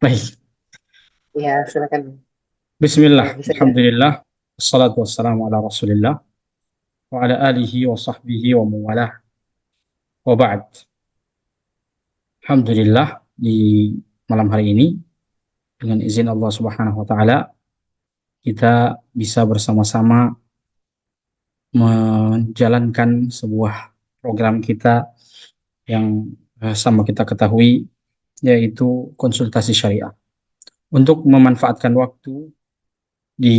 Baik, Ya, silakan. Bismillah, Bisa ya. Alhamdulillah, Assalatu wassalamu ala Rasulillah, wa ala alihi wa sahbihi wa mawalah, wa ba'd. Alhamdulillah, di malam hari ini, dengan izin Allah Subhanahu wa Ta'ala, kita bisa bersama-sama menjalankan sebuah program kita yang sama kita ketahui, yaitu konsultasi syariah. Untuk memanfaatkan waktu di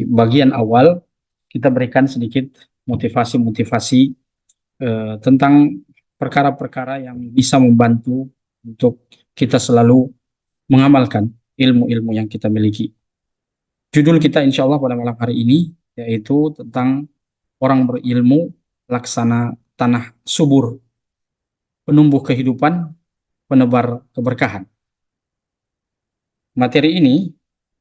bagian awal, kita berikan sedikit motivasi-motivasi tentang perkara-perkara yang bisa membantu untuk kita selalu mengamalkan ilmu-ilmu yang kita miliki. Judul kita insya Allah pada malam hari ini yaitu tentang orang berilmu laksana tanah subur, penumbuh kehidupan, penebar keberkahan. Materi ini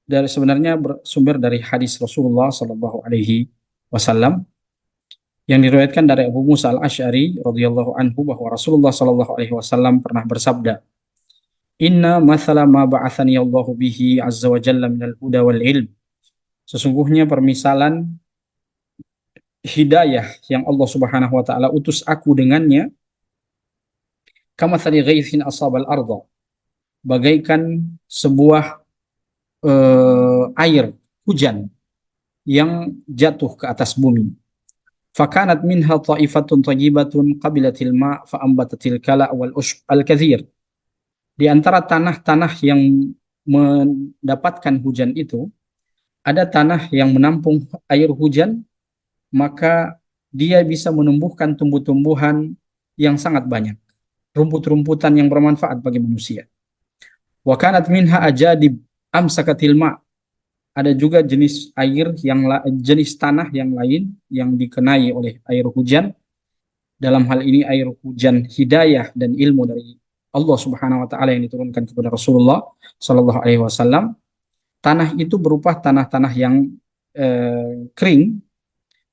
sebenarnya bersumber dari hadis Rasulullah Shallallahu Alaihi Wasallam yang diriwayatkan dari Abu Musa al-Asy'ari radhiyallahu anhu bahwa Rasulullah Shallallahu Alaihi Wasallam pernah bersabda, Inna mathala ma ba'athani Allahu bihi azza wa jalla minal huda wal ilm. Sesungguhnya permisalan hidayah yang Allah Subhanahu wa taala utus aku dengannya, kamathali ghaithin asabal arda, bagaikan sebuah air hujan yang jatuh ke atas bumi. Fakanat minha ta'ifatun tayyibatun qabilatil ma' fa'ambatatil kala' wal ushb al-kathir. Di antara tanah-tanah yang mendapatkan hujan itu, ada tanah yang menampung air hujan, maka dia bisa menumbuhkan tumbuh-tumbuhan yang sangat banyak, rumput-rumputan yang bermanfaat bagi manusia. Wa kanat minha ajadib amsakatil ma'. Ada juga jenis air jenis tanah yang lain yang dikenai oleh air hujan. Dalam hal ini air hujan hidayah dan ilmu dari Allah Subhanahu wa taala yang diturunkan kepada Rasulullah Shallallahu alaihi wasallam. Tanah itu berupa tanah-tanah yang kering,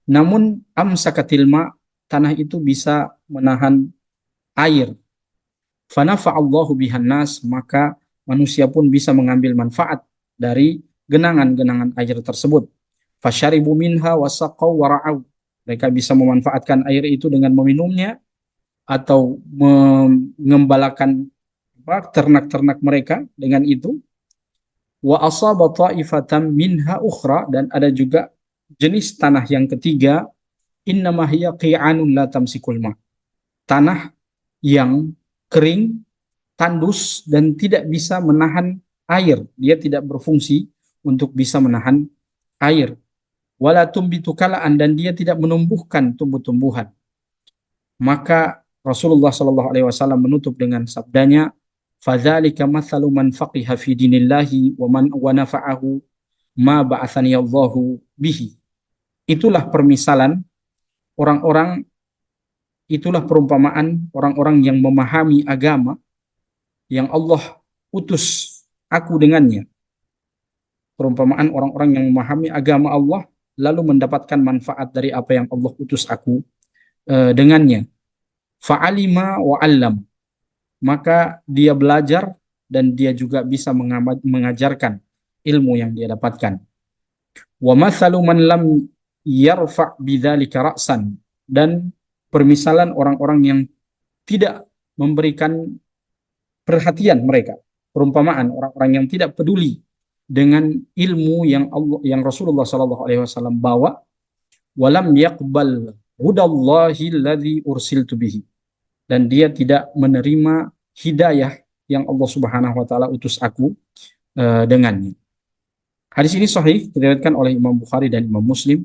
namun amsakatil ma, tanah itu bisa menahan air. Fanafa'allahu bihan nas, maka manusia pun bisa mengambil manfaat dari genangan-genangan air tersebut. Fasyaribu minha wasaqaw wara'aw. Mereka bisa memanfaatkan air itu dengan meminumnya atau mengembalakan ternak-ternak mereka dengan itu. Wa asaba ta'ifatan minha ukhra, dan ada juga jenis tanah yang ketiga, innama hiya qi'anun la tamsikul ma. Tanah yang kering, tandus dan tidak bisa menahan air. Dia tidak berfungsi untuk bisa menahan air. Wala tumbitu kala'an, dan dia tidak menumbuhkan tumbuh-tumbuhan. Maka Rasulullah Shallallahu alaihi wasallam menutup dengan sabdanya, fadzalika mathalu man faqiha fi dinillahi wa man wa nafa'ahu ma ba'athani Allahu bihi. Itulah permisalan orang-orang, itulah perumpamaan orang-orang yang memahami agama yang Allah utus aku dengannya. Perumpamaan orang-orang yang memahami agama Allah lalu mendapatkan manfaat dari apa yang Allah utus aku dengannya. Fa'alima wa 'allam, maka dia belajar dan dia juga bisa mengajarkan ilmu yang dia dapatkan. Wa mathalu man lam yarfa' bidzalika ra'san, dan permisalan orang-orang yang tidak memberikan perhatian mereka, perumpamaan orang-orang yang tidak peduli dengan ilmu yang Rasulullah sallallahu alaihi wasallam bawa, walam yaqbal hudallahi alladzi ursiltu bihi, dan dia tidak menerima hidayah yang Allah Subhanahu wa taala utus aku dengannya. Hadis ini sahih, diriwayatkan oleh Imam Bukhari dan Imam Muslim.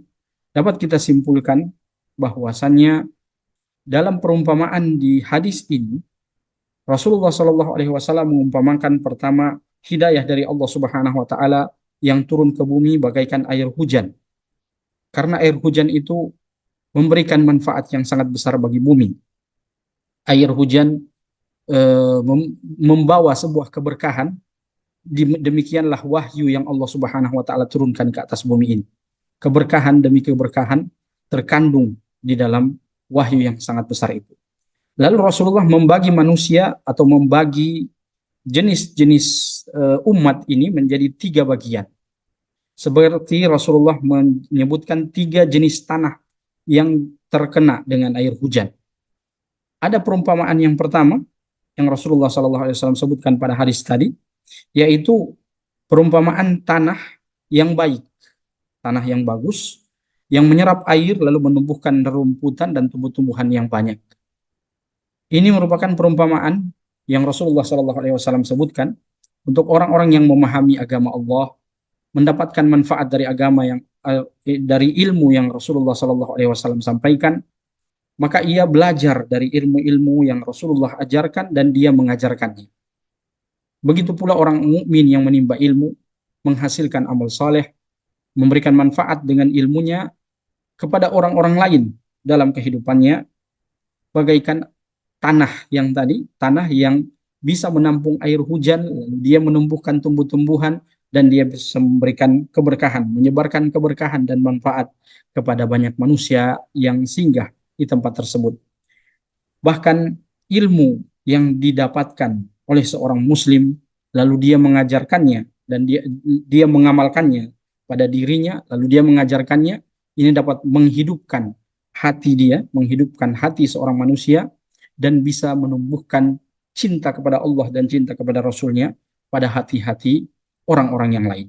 Dapat kita simpulkan bahwasannya dalam perumpamaan di hadis ini, Rasulullah Shallallahu alaihi wasallam mengumpamakan pertama hidayah dari Allah Subhanahu wa taala yang turun ke bumi bagaikan air hujan. Karena air hujan itu memberikan manfaat yang sangat besar bagi bumi. Air hujan membawa sebuah keberkahan. Demikianlah wahyu yang Allah Subhanahu wa taala turunkan ke atas bumi ini. Keberkahan demi keberkahan terkandung di dalam wahyu yang sangat besar itu. Lalu Rasulullah membagi manusia atau membagi jenis-jenis umat ini menjadi 3 bagian. Seperti Rasulullah menyebutkan 3 jenis tanah yang terkena dengan air hujan. Ada perumpamaan yang pertama yang Rasulullah SAW sebutkan pada hadis tadi, yaitu perumpamaan tanah yang baik, tanah yang bagus, yang menyerap air lalu menumbuhkan rumputan dan tumbuh-tumbuhan yang banyak. Ini merupakan perumpamaan yang Rasulullah SAW sebutkan untuk orang-orang yang memahami agama Allah, mendapatkan manfaat dari agama yang dari ilmu yang Rasulullah SAW sampaikan, maka ia belajar dari ilmu-ilmu yang Rasulullah ajarkan dan dia mengajarkannya. Begitu pula orang mukmin yang menimba ilmu, menghasilkan amal saleh, memberikan manfaat dengan ilmunya kepada orang-orang lain dalam kehidupannya, bagaikan tanah yang bisa menampung air hujan, dia menumbuhkan tumbuh-tumbuhan, dan dia bisa memberikan keberkahan, menyebarkan keberkahan dan manfaat kepada banyak manusia yang singgah di tempat tersebut. Bahkan ilmu yang didapatkan oleh seorang muslim, lalu dia mengajarkannya dan dia mengamalkannya pada dirinya, lalu dia mengajarkannya, ini dapat menghidupkan hati dia, menghidupkan hati seorang manusia, dan bisa menumbuhkan cinta kepada Allah dan cinta kepada Rasulnya pada hati-hati orang-orang yang lain.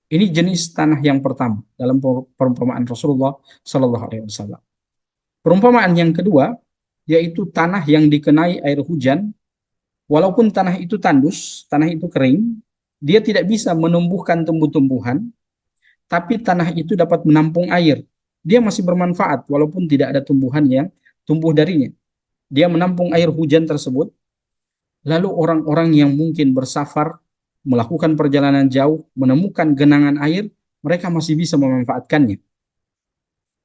Ini jenis tanah yang pertama dalam perumpamaan Rasulullah Sallallahu Alaihi Wasallam. Perumpamaan yang kedua yaitu tanah yang dikenai air hujan, walaupun tanah itu tandus, tanah itu kering, dia tidak bisa menumbuhkan tumbuh-tumbuhan, tapi tanah itu dapat menampung air. Dia masih bermanfaat walaupun tidak ada tumbuhan yang tumbuh darinya. Dia menampung air hujan tersebut. Lalu orang-orang yang mungkin bersafar, melakukan perjalanan jauh, menemukan genangan air, mereka masih bisa memanfaatkannya.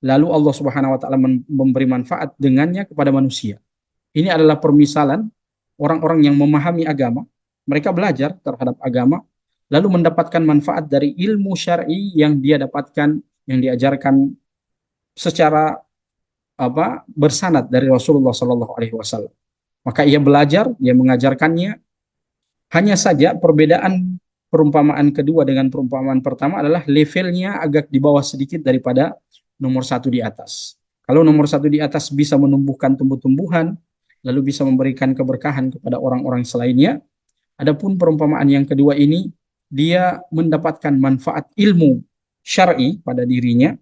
Lalu Allah Subhanahu wa taala memberi manfaat dengannya kepada manusia. Ini adalah permisalan orang-orang yang memahami agama, mereka belajar terhadap agama, lalu mendapatkan manfaat dari ilmu syar'i yang dia dapatkan, yang diajarkan secara bersanad dari Rasulullah Sallallahu Alaihi Wasallam. Maka ia belajar, dia mengajarkannya. Hanya saja perbedaan perumpamaan kedua dengan perumpamaan pertama adalah levelnya agak di bawah sedikit daripada nomor 1 di atas. Kalau nomor 1 di atas bisa menumbuhkan tumbuh-tumbuhan, lalu bisa memberikan keberkahan kepada orang-orang selainnya. Adapun perumpamaan yang kedua ini, dia mendapatkan manfaat ilmu syar'i pada dirinya,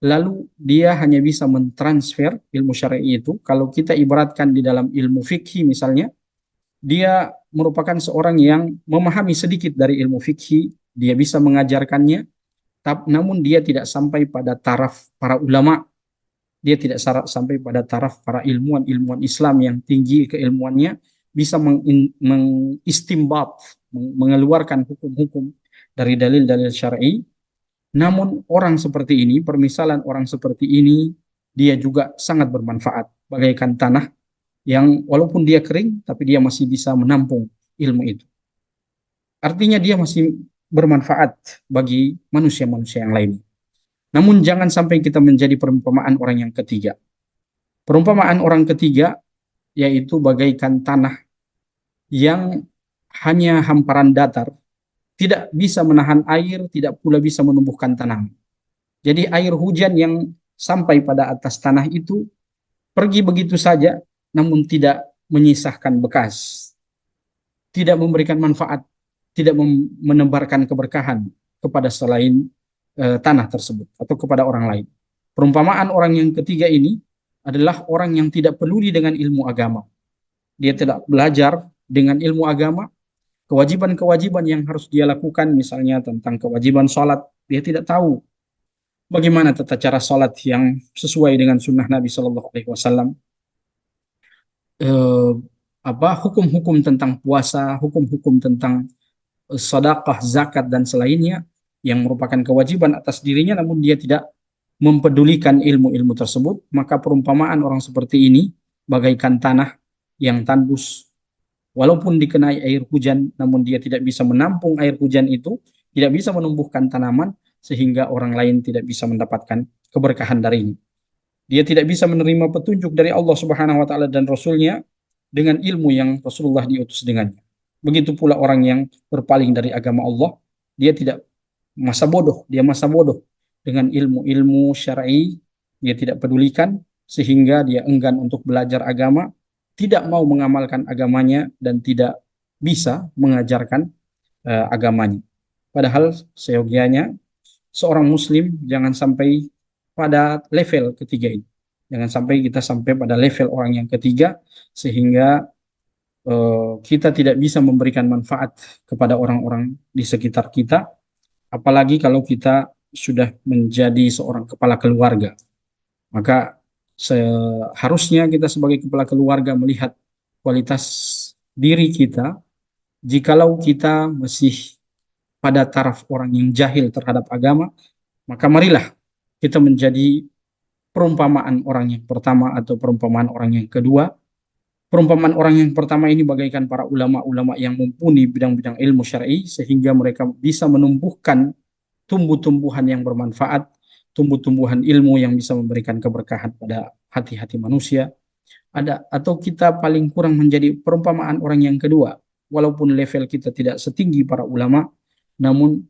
lalu dia hanya bisa mentransfer ilmu syar'i itu. Kalau kita ibaratkan di dalam ilmu fikih misalnya, dia merupakan seorang yang memahami sedikit dari ilmu fikih, dia bisa mengajarkannya, namun dia tidak sampai pada taraf para ulama, dia tidak sampai pada taraf para ilmuwan Islam yang tinggi keilmuannya, bisa mengistimbat, mengeluarkan hukum-hukum dari dalil-dalil syar'i. Namun orang seperti ini, permisalan orang seperti ini, dia juga sangat bermanfaat, bagaikan tanah yang walaupun dia kering, tapi dia masih bisa menampung ilmu itu. Artinya dia masih bermanfaat bagi manusia-manusia yang lain. Namun jangan sampai kita menjadi perumpamaan orang yang ketiga. Perumpamaan orang ketiga yaitu bagaikan tanah yang hanya hamparan datar, tidak bisa menahan air, tidak pula bisa menumbuhkan tanaman. Jadi air hujan yang sampai pada atas tanah itu pergi begitu saja, namun tidak menyisahkan bekas, tidak memberikan manfaat, tidak menebarkan keberkahan kepada selain tanah tersebut atau kepada orang lain. Perumpamaan orang yang ketiga ini adalah orang yang tidak peduli dengan ilmu agama. Dia tidak belajar dengan ilmu agama, kewajiban-kewajiban yang harus dia lakukan, misalnya tentang kewajiban sholat, dia tidak tahu bagaimana tata cara sholat yang sesuai dengan sunnah Nabi Shallallahu Alaihi Wasallam. Hukum-hukum tentang puasa, hukum-hukum tentang sedekah, zakat dan selainnya yang merupakan kewajiban atas dirinya, namun dia tidak mempedulikan ilmu-ilmu tersebut. Maka perumpamaan orang seperti ini bagaikan tanah yang tandus, walaupun dikenai air hujan, namun dia tidak bisa menampung air hujan itu, tidak bisa menumbuhkan tanaman, sehingga orang lain tidak bisa mendapatkan keberkahan darinya. Dia tidak bisa menerima petunjuk dari Allah Subhanahu wa taala dan Rasulnya dengan ilmu yang Rasulullah diutus dengannya. Begitu pula orang yang berpaling dari agama Allah, dia tidak masa bodoh, dia masa bodoh dengan ilmu-ilmu syar'i, dia tidak pedulikan sehingga dia enggan untuk belajar agama, tidak mau mengamalkan agamanya dan tidak bisa mengajarkan agamanya. Padahal seyogianya seorang muslim jangan sampai pada level ketiga ini. Jangan sampai kita sampai pada level orang yang ketiga sehingga kita tidak bisa memberikan manfaat kepada orang-orang di sekitar kita, apalagi kalau kita sudah menjadi seorang kepala keluarga. Maka seharusnya kita sebagai kepala keluarga melihat kualitas diri kita. Jikalau kita masih pada taraf orang yang jahil terhadap agama, maka marilah kita menjadi perumpamaan orang yang pertama atau perumpamaan orang yang kedua. Perumpamaan orang yang pertama ini bagaikan para ulama-ulama yang mumpuni bidang-bidang ilmu syar'i sehingga mereka bisa menumbuhkan tumbuh-tumbuhan yang bermanfaat, tumbuh-tumbuhan ilmu yang bisa memberikan keberkahan pada hati-hati manusia. Atau kita paling kurang menjadi perumpamaan orang yang kedua, walaupun level kita tidak setinggi para ulama, namun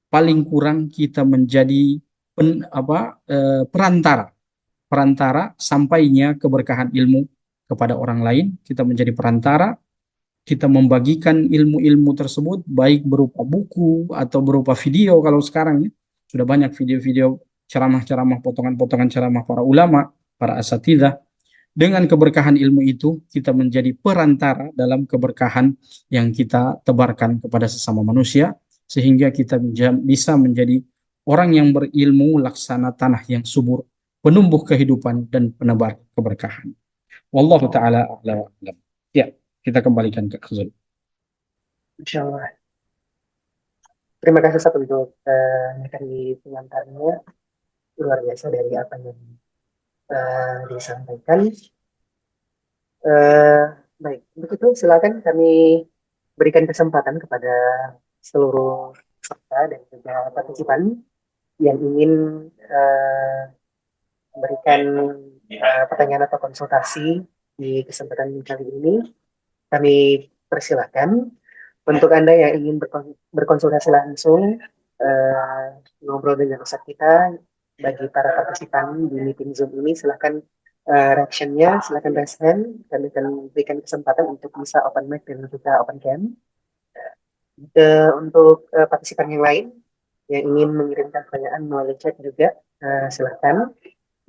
paling kurang kita menjadi perantara perantara sampainya keberkahan ilmu kepada orang lain. Kita menjadi perantara, kita membagikan ilmu-ilmu tersebut baik berupa buku atau berupa video. Kalau sekarang ya, sudah banyak video-video ceramah-ceramah, potongan-potongan ceramah para ulama, para asatidzah. Dengan keberkahan ilmu itu, kita menjadi perantara dalam keberkahan yang kita tebarkan kepada sesama manusia, sehingga kita bisa menjadi orang yang berilmu laksana tanah yang subur, penumbuh kehidupan dan penebar keberkahan. Wallahu ta'ala a'lam. Ya, kita kembalikan ke Khuzul. Insya Allah. Terima kasih Ustaz untuk materi pengantarnya, luar biasa dari apa yang disampaikan. Baik, untuk itu silakan kami berikan kesempatan kepada seluruh peserta dan juga partisipan yang ingin memberikan pertanyaan atau konsultasi di kesempatan kali ini. Kami persilahkan. Untuk Anda yang ingin berkonsultasi langsung, ngobrol dengan Ustadz kita, bagi para partisipan di meeting Zoom ini, silahkan reaction-nya, silahkan raise hand. Kami akan berikan kesempatan untuk bisa open mic dan juga open cam. Untuk partisipan yang lain yang ingin mengirimkan pertanyaan melalui chat juga, silahkan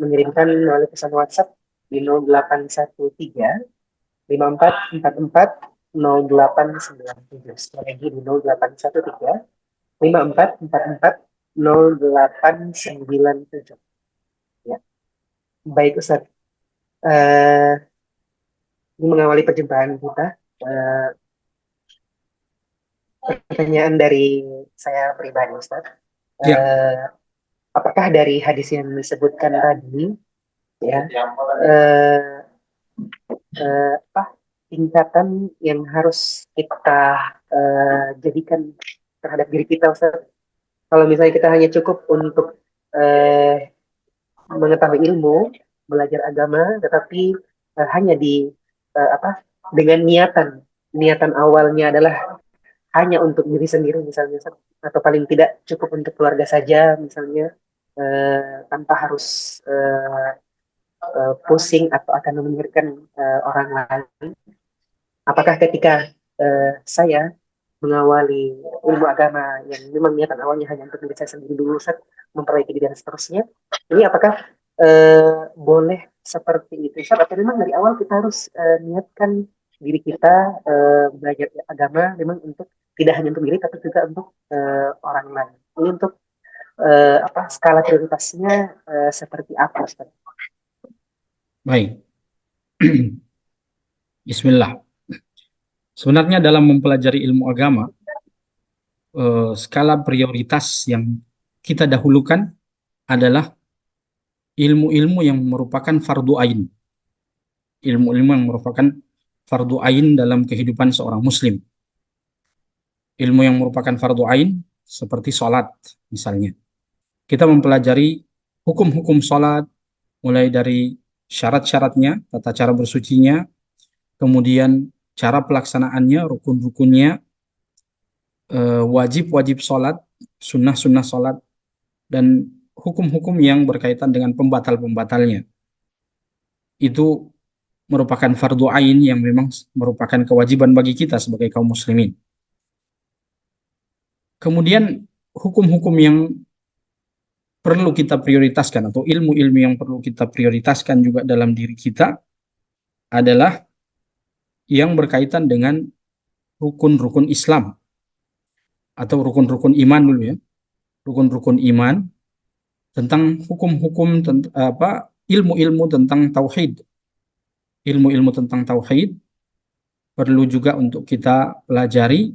mengirimkan melalui pesan WhatsApp di 0813 5444 0897. Sekali lagi di 0813 5444 0897. Ya. Baik Ustaz. Ini mengawali perjumpaan kita. Pertanyaan dari saya pribadi Ustaz. Apakah dari hadis yang disebutkan tadi ya tingkatan yang harus kita jadikan terhadap diri kita Ustaz? Kalau misalnya kita hanya cukup untuk mengetahui ilmu, belajar agama, tetapi hanya dengan niatan awalnya adalah hanya untuk diri sendiri misalnya, atau paling tidak cukup untuk keluarga saja misalnya, tanpa harus pusing atau akan memikirkan orang lain. Apakah ketika saya mengawali ilmu agama yang memang niatan awalnya hanya untuk diri saya sendiri dulu, memperbaiki diri dan seterusnya, ini apakah boleh seperti itu, atau memang dari awal kita harus niatkan diri kita belajar agama memang untuk tidak hanya untuk diri tapi juga untuk orang lain. Ini untuk skala prioritasnya seperti apa, Ustaz? Baik. Bismillah. Sebenarnya dalam mempelajari ilmu agama, skala prioritas yang kita dahulukan adalah ilmu-ilmu yang merupakan fardu ain. Ilmu-ilmu yang merupakan fardu ain dalam kehidupan seorang muslim. Ilmu yang merupakan fardu ain seperti sholat misalnya. Kita mempelajari hukum-hukum sholat, mulai dari syarat-syaratnya, tata cara bersucinya, kemudian cara pelaksanaannya, rukun-rukunnya, wajib-wajib sholat, sunnah-sunnah sholat, dan hukum-hukum yang berkaitan dengan pembatal-pembatalnya. Itu merupakan fardu ain yang memang merupakan kewajiban bagi kita sebagai kaum muslimin. Kemudian hukum-hukum yang perlu kita prioritaskan atau ilmu-ilmu yang perlu kita prioritaskan juga dalam diri kita adalah yang berkaitan dengan rukun-rukun Islam atau rukun-rukun iman dulu ya. Rukun-rukun iman tentang hukum-hukum ilmu-ilmu tentang tauhid. Ilmu-ilmu tentang tauhid perlu juga untuk kita pelajari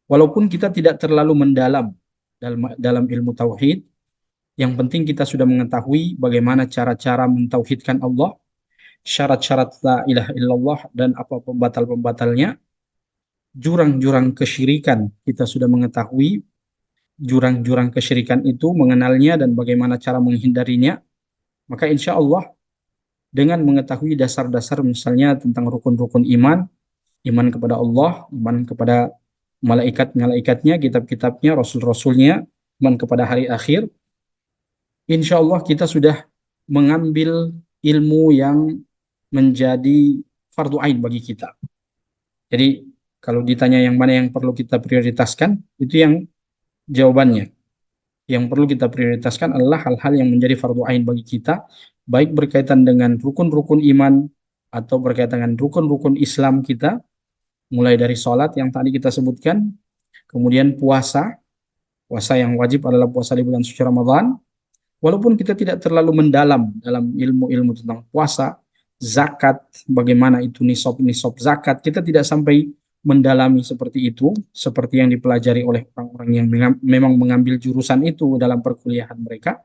walaupun kita tidak terlalu mendalam dalam ilmu tauhid. Yang penting kita sudah mengetahui bagaimana cara-cara mentauhidkan Allah, syarat-syarat la ilaha illallah dan apa pembatal-pembatalnya, jurang-jurang kesyirikan kita sudah mengetahui jurang-jurang kesyirikan itu, mengenalnya dan bagaimana cara menghindarinya. Maka insya Allah dengan mengetahui dasar-dasar misalnya tentang rukun-rukun iman, iman kepada Allah, iman kepada malaikat-malaikatnya, kitab-kitabnya, rasul-rasulnya, iman kepada hari akhir, insya Allah kita sudah mengambil ilmu yang menjadi fardu ain bagi kita. Jadi kalau ditanya yang mana yang perlu kita prioritaskan, itu yang jawabannya. Yang perlu kita prioritaskan adalah hal-hal yang menjadi fardu ain bagi kita, baik berkaitan dengan rukun-rukun iman atau berkaitan dengan rukun-rukun Islam kita, mulai dari sholat yang tadi kita sebutkan, kemudian puasa, puasa yang wajib adalah puasa di bulan suci Ramadan, walaupun kita tidak terlalu mendalam dalam ilmu-ilmu tentang puasa, zakat, bagaimana itu nisab zakat, kita tidak sampai mendalami seperti itu, seperti yang dipelajari oleh orang-orang yang memang mengambil jurusan itu dalam perkuliahan mereka.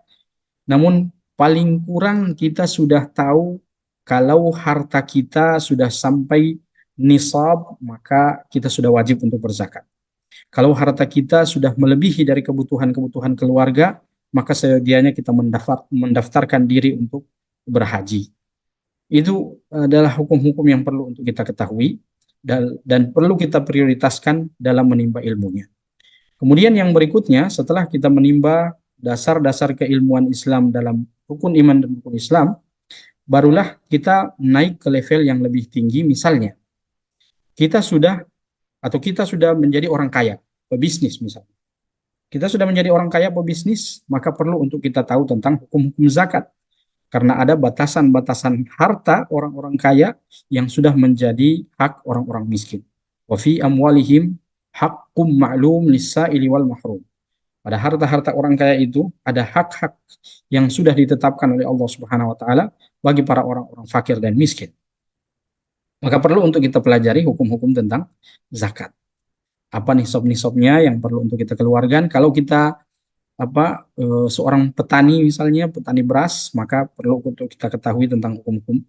Namun paling kurang kita sudah tahu kalau harta kita sudah sampai nisab, maka kita sudah wajib untuk berzakat. Kalau harta kita sudah melebihi dari kebutuhan-kebutuhan keluarga, maka sedianya kita mendaftarkan diri untuk berhaji. Itu adalah hukum-hukum yang perlu untuk kita ketahui dan perlu kita prioritaskan dalam menimba ilmunya. Kemudian yang berikutnya, setelah kita menimba dasar-dasar keilmuan Islam dalam rukun iman dan rukun Islam, barulah kita naik ke level yang lebih tinggi. Misalnya, kita sudah menjadi orang kaya, pebisnis misalnya. Kita sudah menjadi orang kaya pebisnis, maka perlu untuk kita tahu tentang hukum-hukum zakat. Karena ada batasan-batasan harta orang-orang kaya yang sudah menjadi hak orang-orang miskin. Wa fi amwalihim haqqum ma'lum lis-sa'ili wal mahrum. Pada harta-harta orang kaya itu ada hak-hak yang sudah ditetapkan oleh Allah Subhanahu wa taala bagi para orang-orang fakir dan miskin. Maka perlu untuk kita pelajari hukum-hukum tentang zakat. Apa nisab-nisabnya yang perlu untuk kita keluarkan. Kalau kita seorang petani misalnya, petani beras, maka perlu untuk kita ketahui tentang hukum-hukum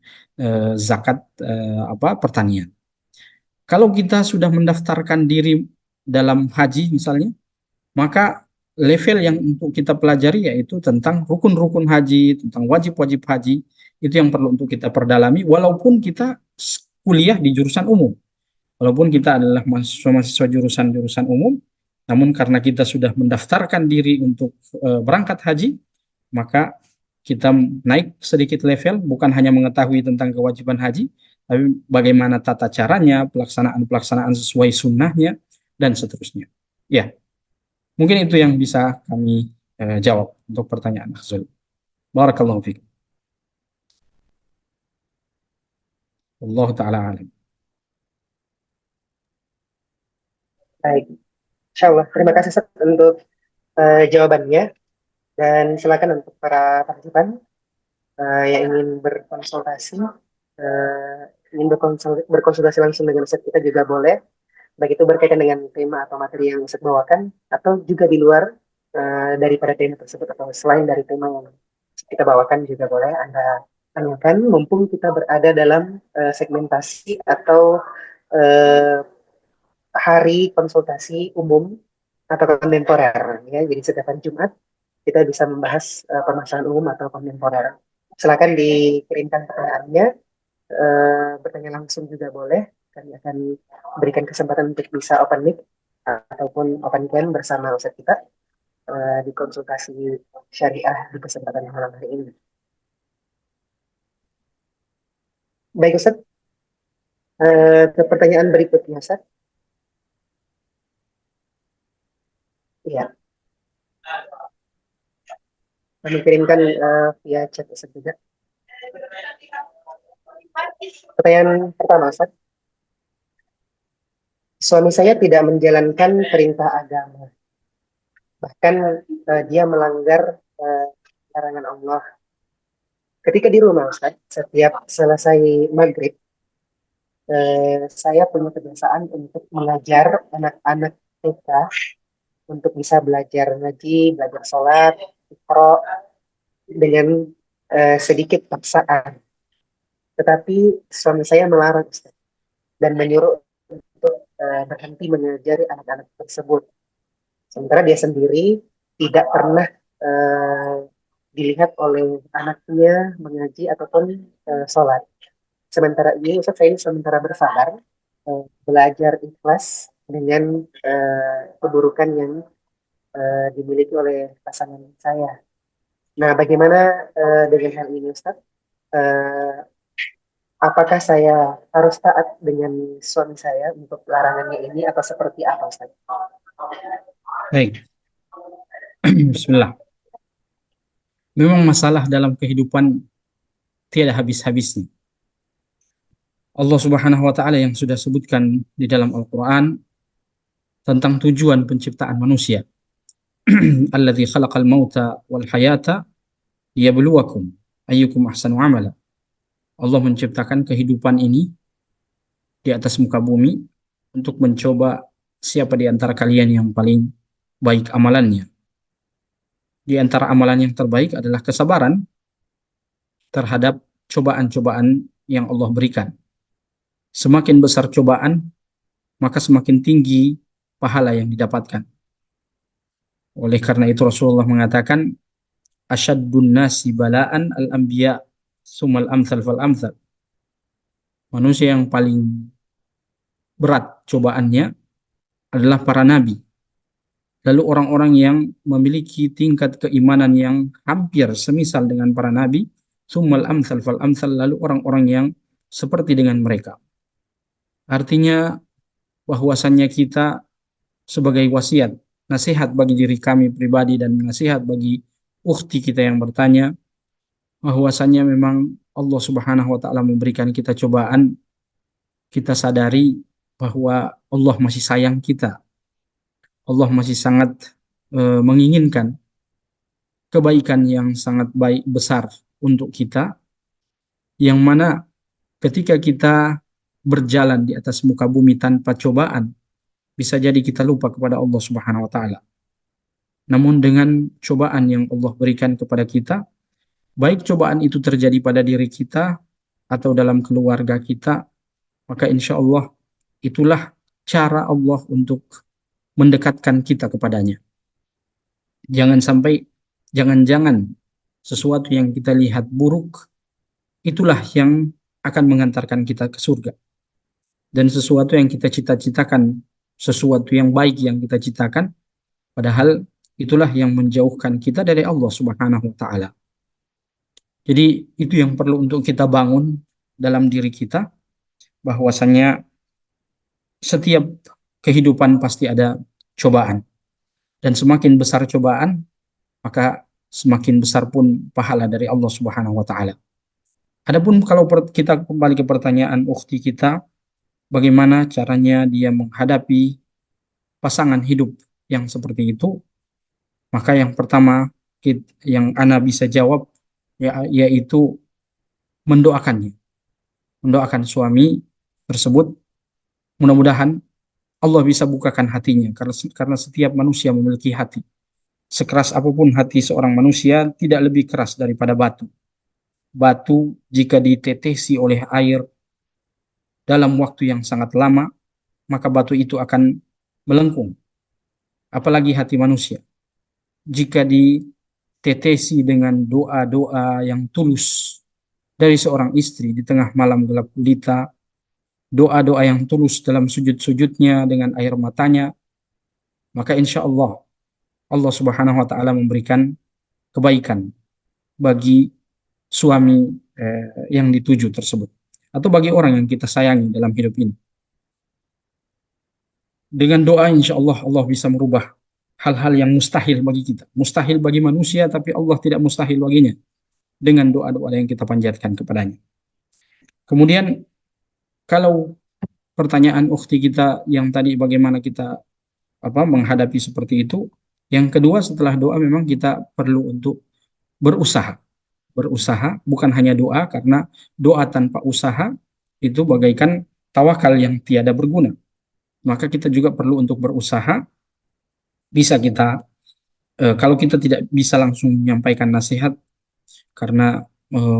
zakat pertanian. Kalau kita sudah mendaftarkan diri dalam haji misalnya, maka level yang untuk kita pelajari yaitu tentang rukun-rukun haji, tentang wajib-wajib haji, itu yang perlu untuk kita perdalami walaupun kita kuliah di jurusan umum. Walaupun kita adalah mahasiswa jurusan-jurusan umum, namun karena kita sudah mendaftarkan diri untuk berangkat haji, maka kita naik sedikit level, bukan hanya mengetahui tentang kewajiban haji, tapi bagaimana tata caranya, pelaksanaan sesuai sunnahnya, dan seterusnya. Ya, mungkin itu yang bisa kami jawab untuk pertanyaan Akhzul. Barakallahu fikum. Allah Ta'ala alam. Baik, Insya Allah. Terima kasih Ustaz untuk jawabannya. Dan silakan untuk para partisipan yang ingin berkonsultasi, ingin berkonsultasi langsung dengan Ustaz kita juga boleh. Baik itu berkaitan dengan tema atau materi yang Ustaz bawakan, atau juga di luar daripada tema tersebut, atau selain dari tema yang kita bawakan juga boleh Anda tanyakan, mumpung kita berada dalam segmentasi atau hari konsultasi umum atau kontemporer, ya. Jadi setiap hari Jumat kita bisa membahas permasalahan umum atau kontemporer. Silakan dikirimkan pertanyaannya, bertanya langsung juga boleh kami akan berikan kesempatan untuk bisa open mic ataupun open cam bersama Ustadz kita di konsultasi syariah di kesempatan malam hari ini. Baik Ustadz, ke pertanyaan berikutnya Ustadz. Iya, kami kirimkan via chat Ustadz juga. Pertanyaan pertama Ustadz. Suami saya tidak menjalankan perintah agama. Bahkan dia melanggar larangan Allah. Ketika di rumah Ustaz, setiap selesai maghrib, saya punya kebiasaan untuk mengajar anak-anak TK untuk bisa belajar ngaji, belajar sholat, Iqra, dengan sedikit paksaan. Tetapi suami saya melarang Ustaz, dan menyuruh untuk berhenti mengajari anak-anak tersebut. Sementara dia sendiri tidak pernah dilihat oleh anaknya mengaji ataupun sholat. Sementara ini Ustaz, saya ini sementara bersabar belajar ikhlas dengan keburukan yang dimiliki oleh pasangan saya. Nah, bagaimana dengan hal ini Ustaz? Apakah saya harus taat dengan suami saya untuk larangannya ini atau seperti apa Ustaz? Baik. Bismillah. Memang masalah dalam kehidupan tiada habis-habisnya. Allah Subhanahu wa taala yang sudah sebutkan di dalam Al-Qur'an tentang tujuan penciptaan manusia. Alladzi khalaqal mauta wal hayata liyabluwakum ayyukum ahsanu amala. Allah menciptakan kehidupan ini di atas muka bumi untuk mencoba siapa di antara kalian yang paling baik amalannya. Di antara amalan yang terbaik adalah kesabaran terhadap cobaan-cobaan yang Allah berikan. Semakin besar cobaan, maka semakin tinggi pahala yang didapatkan. Oleh karena itu Rasulullah mengatakan, asyaddun nasi bala'an al-anbiya sumal amthal fal amthal. Manusia yang paling berat cobaannya adalah para nabi. Lalu orang-orang yang memiliki tingkat keimanan yang hampir semisal dengan para nabi, sumal amthal fal amthal, lalu orang-orang yang seperti dengan mereka. Artinya bahwasannya kita sebagai wasiat, nasihat bagi diri kami pribadi dan nasihat bagi ukhti kita yang bertanya, bahwasannya memang Allah Subhanahu wa taala memberikan kita cobaan, kita sadari bahwa Allah masih sayang kita. Allah masih sangat menginginkan kebaikan yang sangat baik besar untuk kita, yang mana ketika kita berjalan di atas muka bumi tanpa cobaan, bisa jadi kita lupa kepada Allah Subhanahu wa taala. Namun dengan cobaan yang Allah berikan kepada kita, baik cobaan itu terjadi pada diri kita atau dalam keluarga kita, maka insya Allah itulah cara Allah untuk mendekatkan kita kepadanya. Jangan sampai, jangan-jangan sesuatu yang kita lihat buruk, itulah yang akan mengantarkan kita ke surga. Dan sesuatu yang kita cita-citakan, sesuatu yang baik yang kita citakan, padahal itulah yang menjauhkan kita dari Allah Subhanahu wa taala. Jadi itu yang perlu untuk kita bangun dalam diri kita, bahwasannya setiap kehidupan pasti ada cobaan. Dan semakin besar cobaan, maka semakin besar pun pahala dari Allah Subhanahu wa taala. Adapun kalau kita kembali ke pertanyaan ukhti kita, bagaimana caranya dia menghadapi pasangan hidup yang seperti itu, maka yang pertama yang Ana bisa jawab yaitu mendoakannya. Mendoakan suami tersebut, mudah-mudahan Allah bisa bukakan hatinya, karena setiap manusia memiliki hati. Sekeras apapun hati seorang manusia, tidak lebih keras daripada batu. Batu jika ditetesi oleh air dalam waktu yang sangat lama, maka batu itu akan melengkung. Apalagi hati manusia. Jika ditetesi dengan doa-doa yang tulus dari seorang istri di tengah malam gelap gulita, doa-doa yang tulus dalam sujud-sujudnya dengan air matanya, maka insya Allah Allah Subhanahu wa taala memberikan kebaikan bagi suami yang dituju tersebut atau bagi orang yang kita sayangi dalam hidup ini. Dengan doa insya Allah Allah bisa merubah hal-hal yang mustahil bagi kita. Mustahil bagi manusia tapi Allah tidak mustahil baginya dengan doa-doa yang kita panjatkan kepadanya. Kemudian kalau pertanyaan ukhti kita yang tadi bagaimana kita menghadapi seperti itu, yang kedua setelah doa memang kita perlu untuk berusaha. Berusaha bukan hanya doa, karena doa tanpa usaha itu bagaikan tawakal yang tiada berguna. Maka kita juga perlu untuk berusaha. Bisa kita kalau kita tidak bisa langsung menyampaikan nasihat karena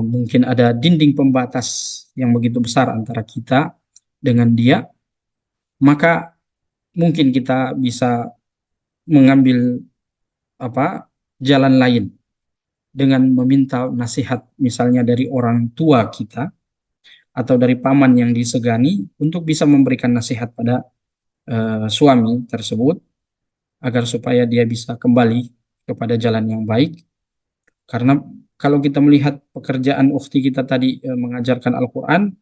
mungkin ada dinding pembatas yang begitu besar antara kita dengan dia, maka mungkin kita bisa mengambil jalan lain dengan meminta nasihat misalnya dari orang tua kita atau dari paman yang disegani untuk bisa memberikan nasihat pada suami tersebut agar supaya dia bisa kembali kepada jalan yang baik. Karena kalau kita melihat pekerjaan ukhti kita tadi mengajarkan Al-Quran,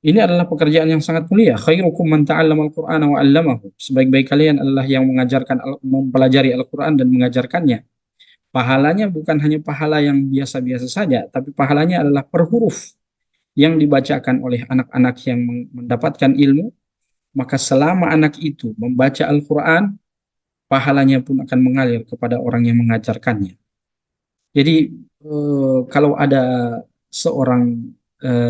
ini adalah pekerjaan yang sangat mulia. Khairukum man ta'allama al-Qur'ana wa 'allamahu. Sebaik-baik kalian adalah yang mengajarkan mempelajari Al-Qur'an dan mengajarkannya. Pahalanya bukan hanya pahala yang biasa-biasa saja, tapi pahalanya adalah per huruf yang dibacakan oleh anak-anak yang mendapatkan ilmu. Maka selama anak itu membaca Al-Quran, pahalanya pun akan mengalir kepada orang yang mengajarkannya. Jadi kalau ada seorang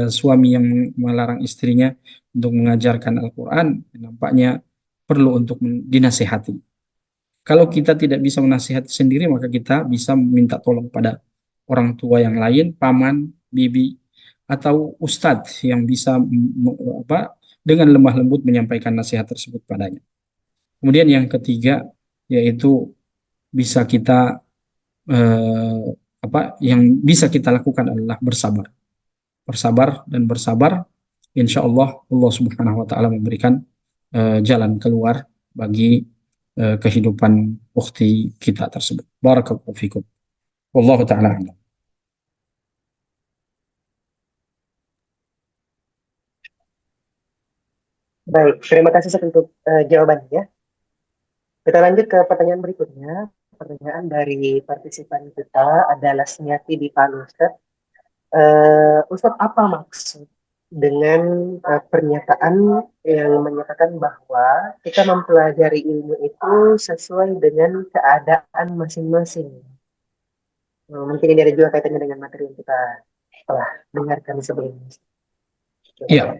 suami yang melarang istrinya untuk mengajarkan Al-Quran, nampaknya perlu untuk dinasihati. Kalau kita tidak bisa menasihati sendiri, maka kita bisa minta tolong pada orang tua yang lain, paman, bibi, atau ustadz yang bisa dengan lemah lembut menyampaikan nasihat tersebut padanya. Kemudian yang ketiga, yaitu bisa kita yang bisa kita lakukan adalah bersabar. Bersabar dan bersabar, insya Allah Allah Subhanahu wa taala memberikan jalan keluar bagi kehidupan ukhti kita tersebut. Barakallahu fikum. Wallahu taala a'lam. Baik, terima kasih Ustaz untuk jawabannya. Kita lanjut ke pertanyaan berikutnya. Pertanyaan dari partisipan kita adalah Seniati di Palu, Ustaz. Ustaz, apa maksud dengan pernyataan yang menyatakan bahwa kita mempelajari ilmu itu sesuai dengan keadaan masing-masing? Mungkin ini ada juga kaitannya dengan materi yang kita telah dengarkan sebelumnya. Iya.